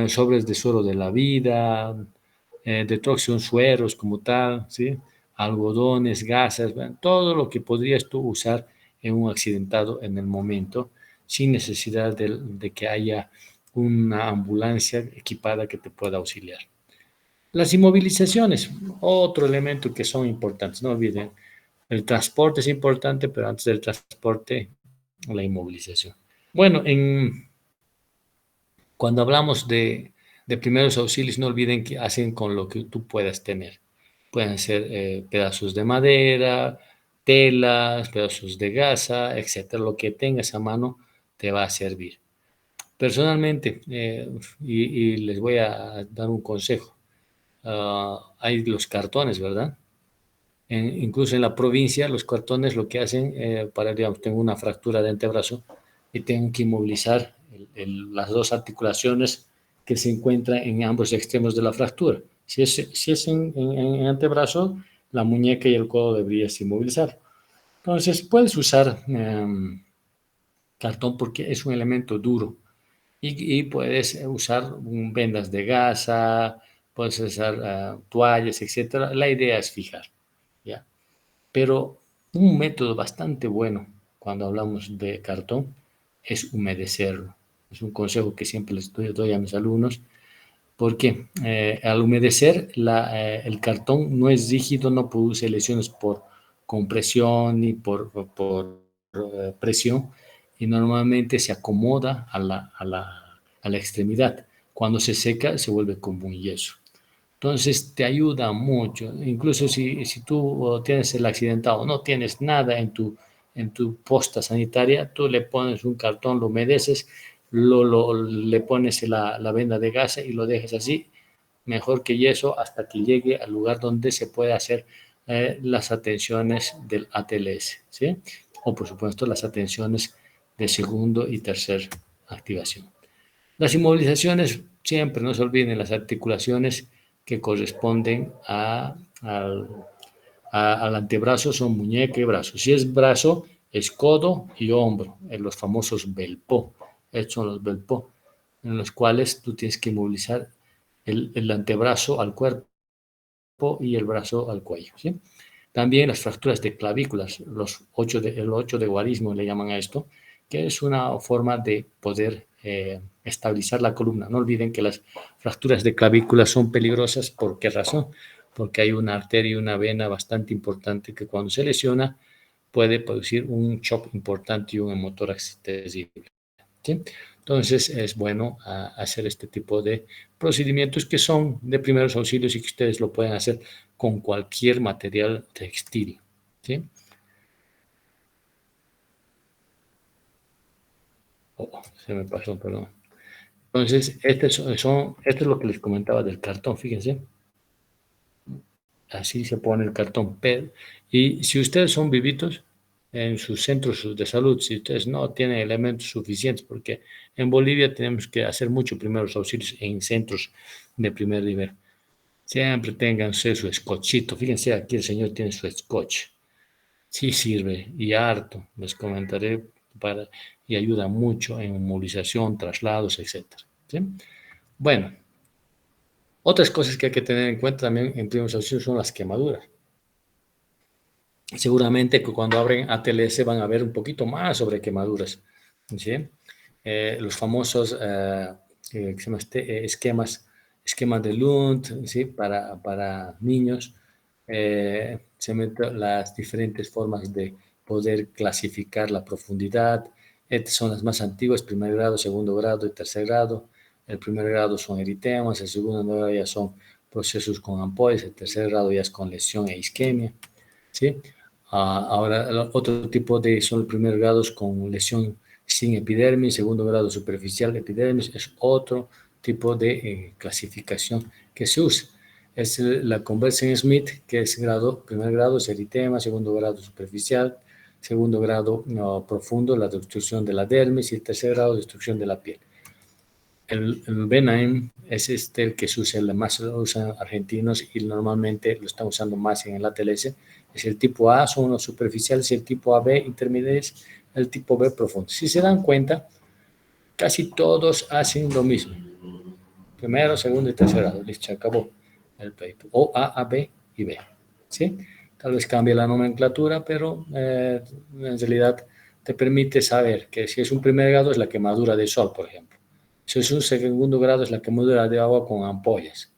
Sobres de suero de la vida, detroxión, sueros como tal, ¿sí? Algodones, gasas, ¿verdad? Todo lo que podrías tú usar en un accidentado en el momento, sin necesidad de que haya una ambulancia equipada que te pueda auxiliar. Las inmovilizaciones, otro elemento que son importantes, no olviden, el transporte es importante, pero antes del transporte, la inmovilización. Bueno, cuando hablamos de primeros auxilios, no olviden que hacen con lo que tú puedas tener. Pueden ser pedazos de madera, telas, pedazos de gasa, etcétera. Lo que tengas a mano te va a servir. Personalmente, y les voy a dar un consejo, hay los cartones, ¿verdad? Incluso en la provincia, los cartones lo que hacen, digamos, tengo una fractura de antebrazo y tengo que inmovilizar las dos articulaciones que se encuentran en ambos extremos de la fractura. Si es en antebrazo, la muñeca y el codo deberías inmovilizar. Entonces, puedes usar cartón porque es un elemento duro y puedes usar vendas de gasa, puedes usar toallas, etcétera. La idea es fijar, ¿ya? Pero un método bastante bueno cuando hablamos de cartón es humedecerlo. Es un consejo que siempre les doy a mis alumnos, porque al humedecer el cartón no es rígido, no produce lesiones por compresión ni por presión, y normalmente se acomoda a la extremidad. Cuando se seca se vuelve como un yeso. Entonces te ayuda mucho. Incluso si tú tienes el accidentado, no tienes nada en tu posta sanitaria, tú le pones un cartón, lo humedeces, le pones la venda de gasa y lo dejas así, mejor que yeso, hasta que llegue al lugar donde se puede hacer las atenciones del ATLS, ¿sí? O por supuesto las atenciones de segundo y tercer activación. Las inmovilizaciones, siempre no se olviden las articulaciones que corresponden al antebrazo, son muñeca y brazo. Si es brazo, es codo y hombro, en los famosos belpo. Estos son los belpo, en los cuales tú tienes que inmovilizar el antebrazo al cuerpo y el brazo al cuello, ¿sí? También las fracturas de clavículas, el 8 de guarismo le llaman a esto, que es una forma de poder estabilizar la columna. No olviden que las fracturas de clavícula son peligrosas. ¿Por qué razón? Porque hay una arteria y una vena bastante importante que cuando se lesiona puede producir un shock importante y un hemotórax terrible, ¿sí? Entonces es bueno hacer este tipo de procedimientos que son de primeros auxilios y que ustedes lo pueden hacer con cualquier material textil, ¿sí? Oh, se me pasó, perdón. Entonces, esto es lo que les comentaba del cartón, fíjense. Así se pone el cartón. Y si ustedes son vivitos en sus centros de salud, si ustedes no tienen elementos suficientes, porque en Bolivia tenemos que hacer mucho primeros auxilios en centros de primer nivel. Siempre tengan su escochito. Fíjense, aquí el señor tiene su scotch. Sí sirve y harto, les comentaré, y ayuda mucho en movilización, traslados, etcétera, ¿sí? Bueno, otras cosas que hay que tener en cuenta también en primeros auxilios son las quemaduras. Seguramente que cuando abren ATLS van a ver un poquito más sobre quemaduras, ¿sí? Los famosos esquemas de Lund, ¿sí? Para niños, se meten las diferentes formas de poder clasificar la profundidad. Estas son las más antiguas: primer grado, segundo grado y tercer grado. El primer grado son eritemas, el segundo grado ya son procesos con ampollas, el tercer grado ya es con lesión e isquemia, ¿sí? Ahora, el otro tipo son los primeros grados con lesión sin epidermis, segundo grado superficial epidermis, es otro tipo de clasificación que se usa. Es la Conversen-Smith, que es primer grado es eritema, segundo grado superficial, segundo grado profundo, la destrucción de la dermis, y el tercer grado, destrucción de la piel. El Benaim es el que se usa, más lo usan argentinos y normalmente lo están usando más en el ATLS. Es el tipo A, son los superficiales, el tipo AB, intermedios, el tipo B, profundo. Si se dan cuenta, casi todos hacen lo mismo. Primero, segundo y tercer grado. Listo, se acabó el pleito. O A, B y B, ¿sí? Tal vez cambie la nomenclatura, pero en realidad te permite saber que si es un primer grado es la quemadura de sol, por ejemplo. Si es un segundo grado es la quemadura de agua con ampollas.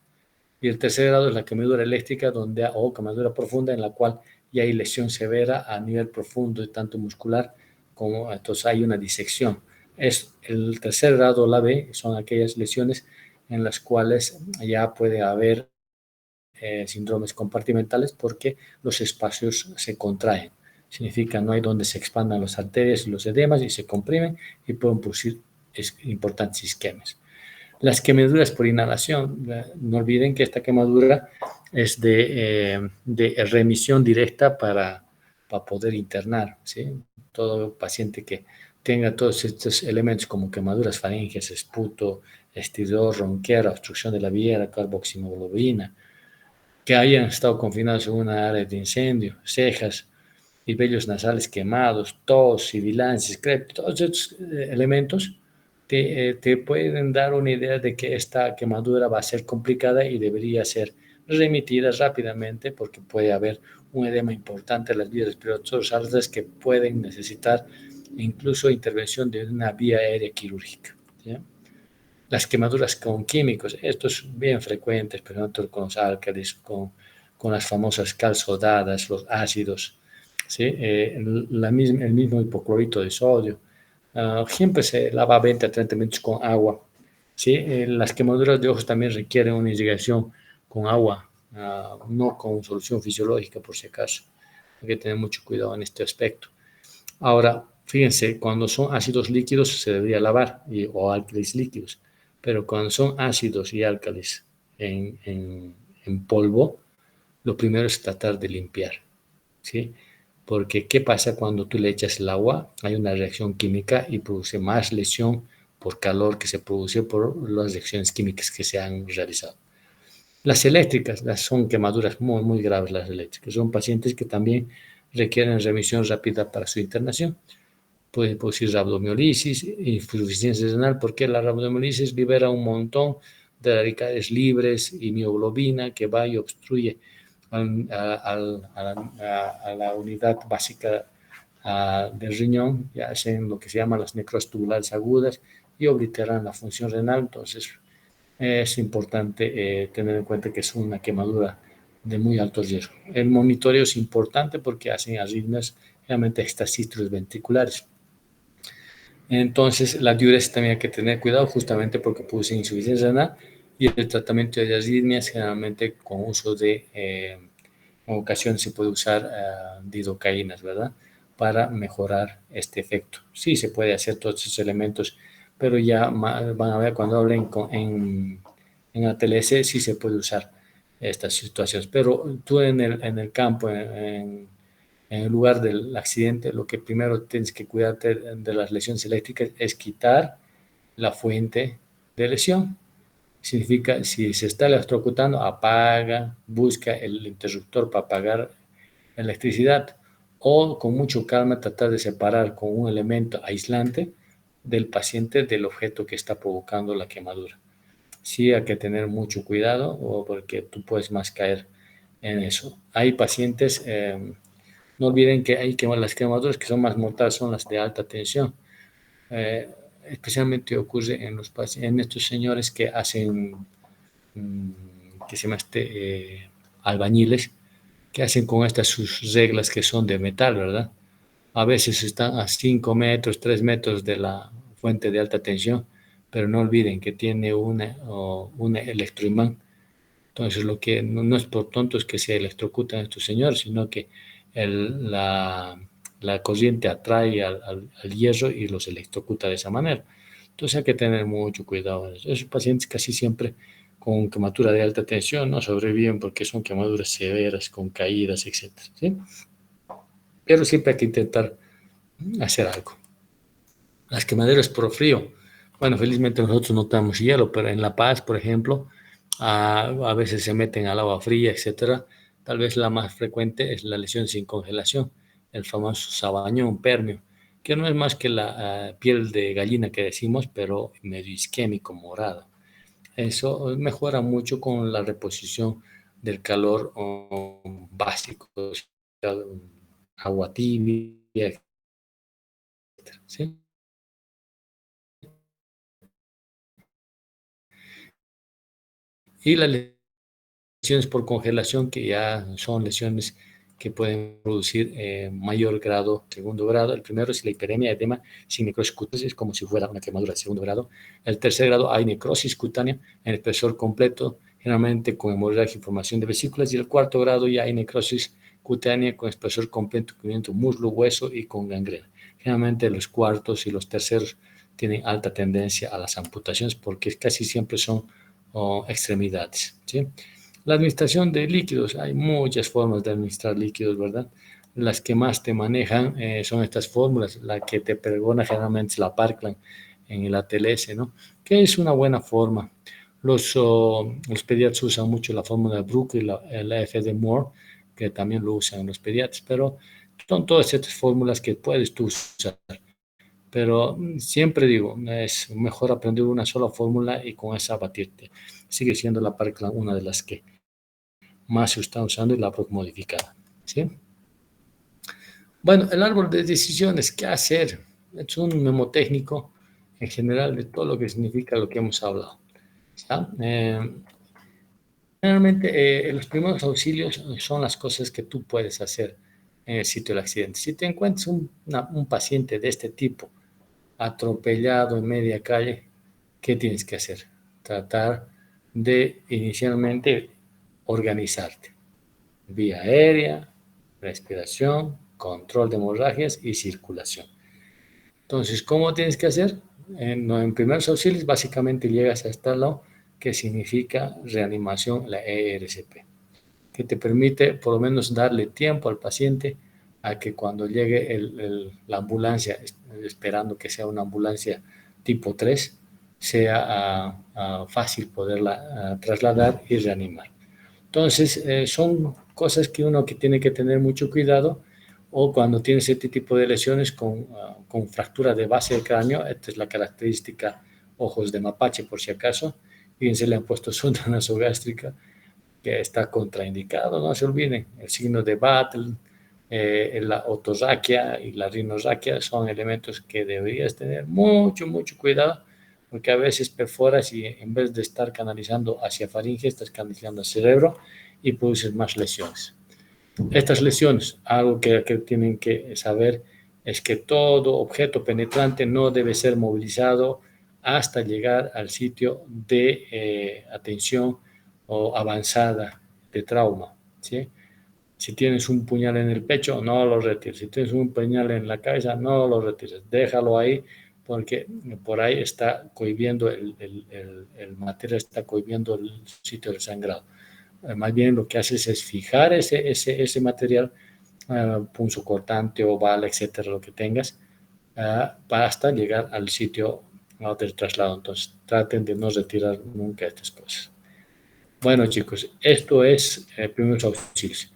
Y el tercer grado es la quemadura eléctrica o quemadura profunda, en la cual ya hay lesión severa a nivel profundo, y tanto muscular como entonces hay una disección. El tercer grado, la B, son aquellas lesiones en las cuales ya puede haber síndromes compartimentales porque los espacios se contraen. Significa no hay donde se expandan las arterias y los edemas y se comprimen y pueden producir importantes isquemias. Las quemaduras por inhalación, no olviden que esta quemadura es de remisión directa para poder internar, ¿sí? Todo paciente que tenga todos estos elementos como quemaduras faríngeas, esputo, estridor, ronquera, obstrucción de la vía, carboximoglobina, que hayan estado confinados en una área de incendio, cejas y vellos nasales quemados, tos, sibilancias, todos estos elementos te pueden dar una idea de que esta quemadura va a ser complicada y debería ser remitida rápidamente, porque puede haber un edema importante en las vías respiratorias altas que pueden necesitar incluso intervención de una vía aérea quirúrgica, ¿sí? Las quemaduras con químicos, esto es bien frecuente, por ejemplo, con los álcalis, con las famosas cal sodadas, los ácidos, ¿sí? El mismo hipoclorito de sodio. Siempre se lava 20 a 30 minutos con agua. ¿Sí? Las quemaduras de ojos también requieren una irrigación con agua, no con solución fisiológica, por si acaso. Hay que tener mucho cuidado en este aspecto. Ahora, fíjense, cuando son ácidos líquidos se debería lavar o álcalis líquidos, pero cuando son ácidos y álcalis en polvo, lo primero es tratar de limpiar, ¿sí? Porque ¿qué pasa cuando tú le echas el agua? Hay una reacción química y produce más lesión por calor que se produce por las reacciones químicas que se han realizado. Las eléctricas son quemaduras muy, muy graves, las eléctricas. Son pacientes que también requieren remisión rápida para su internación. Puede producir rabdomiolisis, insuficiencia renal, porque la rabdomiolisis libera un montón de radicales libres y mioglobina que va y obstruye a la unidad básica del riñón, ya hacen lo que se llama las necrosis tubulares agudas y obliteran la función renal. Entonces, es importante tener en cuenta que es una quemadura de muy alto riesgo. El monitoreo es importante porque hacen arritmias, realmente extracístoles ventriculares. Entonces, la diuresis también hay que tener cuidado justamente porque produce insuficiencia renal y el tratamiento de arritmias generalmente con uso de, en ocasiones se puede usar lidocaínas, ¿verdad? Para mejorar este efecto. Sí, se puede hacer todos esos elementos, pero ya van a ver cuando hablen en ATLS sí se puede usar estas situaciones. Pero tú en el campo, en el lugar del accidente, lo que primero tienes que cuidarte de las lesiones eléctricas es quitar la fuente de lesión. Significa, si se está electrocutando, apaga, busca el interruptor para apagar electricidad o con mucho calma tratar de separar con un elemento aislante del paciente del objeto que está provocando la quemadura. Sí hay que tener mucho cuidado porque tú puedes más caer en eso. Hay pacientes no olviden que hay las quemaduras que son más mortales son las de alta tensión. Eh, Especialmente ocurre en estos señores que hacen, que se llama albañiles, que hacen con estas sus reglas que son de metal, ¿verdad? A veces están a 5 metros, 3 metros de la fuente de alta tensión, pero no olviden que tiene un electroimán. Entonces, lo que no es por tontos que se electrocutan estos señores, sino que la corriente atrae al hierro y los electrocuta de esa manera. Entonces, hay que tener mucho cuidado. Esos pacientes casi siempre con quemadura de alta tensión no sobreviven porque son quemaduras severas, con caídas, etcétera, ¿sí? Pero siempre hay que intentar hacer algo. Las quemaduras por frío. Bueno, felizmente nosotros no tenemos hielo, pero en La Paz, por ejemplo, a veces se meten al agua fría, etcétera. Tal vez la más frecuente es la lesión sin congelación, el famoso sabañón permio, que no es más que la piel de gallina que decimos, pero medio isquémico, morado. Eso mejora mucho con la reposición del calor básico, o sea, agua tibia, etcétera, ¿sí? Y las lesiones por congelación, que ya son lesiones que pueden producir mayor grado, segundo grado. El primero es la hiperemia, edema sin necrosis cutánea, es como si fuera una quemadura de segundo grado. El tercer grado hay necrosis cutánea en el espesor completo, generalmente con hemorragia y formación de vesículas. Y el cuarto grado ya hay necrosis cutánea con espesor completo, cubriendo muslo, hueso y con gangrena. Generalmente los cuartos y los terceros tienen alta tendencia a las amputaciones porque casi siempre son extremidades, ¿sí? La administración de líquidos, hay muchas formas de administrar líquidos, ¿verdad? Las que más te manejan son estas fórmulas, la que te pregona generalmente es la Parkland en el ATLS, ¿no? Que es una buena forma. Los pediatras usan mucho la fórmula de Brook y la F de Moore, que también lo usan los pediatras, pero son todas estas fórmulas que puedes tú usar. Pero siempre digo, es mejor aprender una sola fórmula y con esa batirte. Sigue siendo la Parkland una de las que más se está usando y la Brook modificada, ¿sí? Bueno, el árbol de decisiones, ¿qué hacer? Es un mnemotécnico en general de todo lo que significa lo que hemos hablado. ¿Está? Generalmente, los primeros auxilios son las cosas que tú puedes hacer en el sitio del accidente. Si te encuentras un paciente de este tipo atropellado en media calle, ¿qué tienes que hacer? Tratar de inicialmente organizarte. Vía aérea, respiración, control de hemorragias y circulación. Entonces, ¿cómo tienes que hacer? En primeros auxilios, básicamente llegas hasta lo que significa reanimación, la ERCP, que te permite por lo menos darle tiempo al paciente a que cuando llegue la ambulancia, esperando que sea una ambulancia tipo 3, sea fácil poderla trasladar y reanimar. Entonces, son cosas que uno que tiene que tener mucho cuidado, o cuando tienes este tipo de lesiones con fractura de base del cráneo. Esta es la característica ojos de mapache, por si acaso. Fíjense, le han puesto sonda nasogástrica, que está contraindicado, no se olviden. El signo de Battle, la otorraquia y la rinorraquia son elementos que deberías tener mucho, mucho cuidado, porque a veces perforas y en vez de estar canalizando hacia faringe, estás canalizando al cerebro y produces más lesiones. Estas lesiones, algo que tienen que saber es que todo objeto penetrante no debe ser movilizado hasta llegar al sitio de atención o avanzada de trauma, ¿sí? Si tienes un puñal en el pecho, no lo retires. Si tienes un puñal en la cabeza, no lo retires. Déjalo ahí, porque por ahí está cohibiendo el material, está cohibiendo el sitio del sangrado. Más bien lo que haces es fijar ese material, punzocortante o bala, etcétera, lo que tengas, hasta llegar al sitio del traslado. Entonces, traten de no retirar nunca estas cosas. Bueno, chicos, esto es primeros auxilios.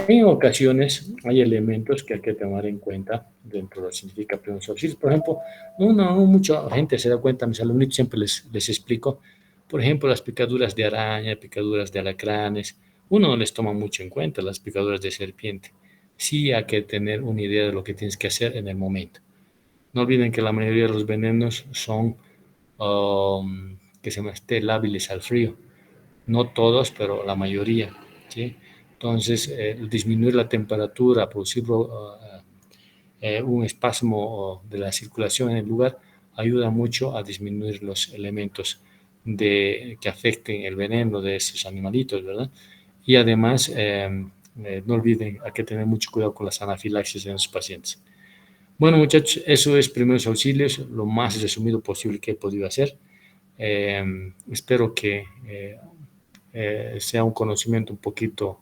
En ocasiones hay elementos que hay que tomar en cuenta dentro de lo que significa primeros auxilios. Por ejemplo, no mucha gente se da cuenta, mis alumnos siempre les explico, por ejemplo, las picaduras de araña, picaduras de alacranes. Uno no les toma mucho en cuenta las picaduras de serpiente. Sí hay que tener una idea de lo que tienes que hacer en el momento. No olviden que la mayoría de los venenos son que se esté lábiles al frío. No todos, pero la mayoría, ¿sí? Entonces, disminuir la temperatura, producir un espasmo de la circulación en el lugar, ayuda mucho a disminuir los elementos que afecten el veneno de esos animalitos, ¿verdad? Y además, no olviden, hay que tener mucho cuidado con las anafilaxis en los pacientes. Bueno, muchachos, eso es primeros auxilios, lo más resumido posible que he podido hacer. Espero que sea un conocimiento un poquito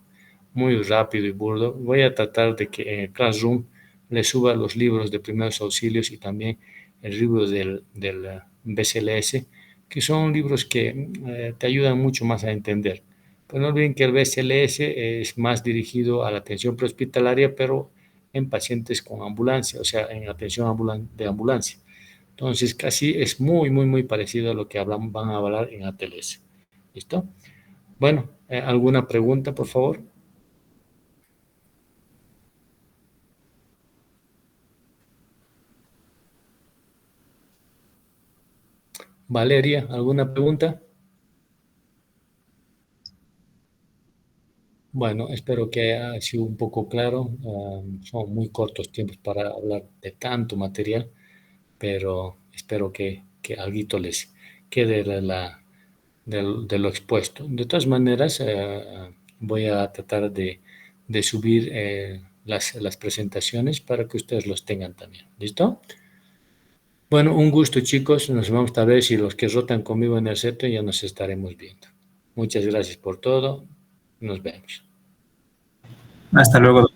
muy rápido y burdo. Voy a tratar de que en el Classroom les suba los libros de primeros auxilios y también el libro del BCLS, que son libros que te ayudan mucho más a entender. Pero no olviden que el BCLS es más dirigido a la atención prehospitalaria, pero en pacientes con ambulancia, o sea, en atención de ambulancia. Entonces, casi es muy, muy, muy parecido a lo que van a hablar en ATLS. ¿Listo? Bueno, ¿alguna pregunta, por favor? Valeria, ¿alguna pregunta? Bueno, espero que haya sido un poco claro. Son muy cortos tiempos para hablar de tanto material, pero espero que algo les quede de lo expuesto. De todas maneras, voy a tratar de subir las presentaciones para que ustedes los tengan también. ¿Listo? Bueno, un gusto, chicos. Nos vemos tal vez, y los que rotan conmigo en el centro ya nos estaremos viendo. Muchas gracias por todo. Nos vemos. Hasta luego.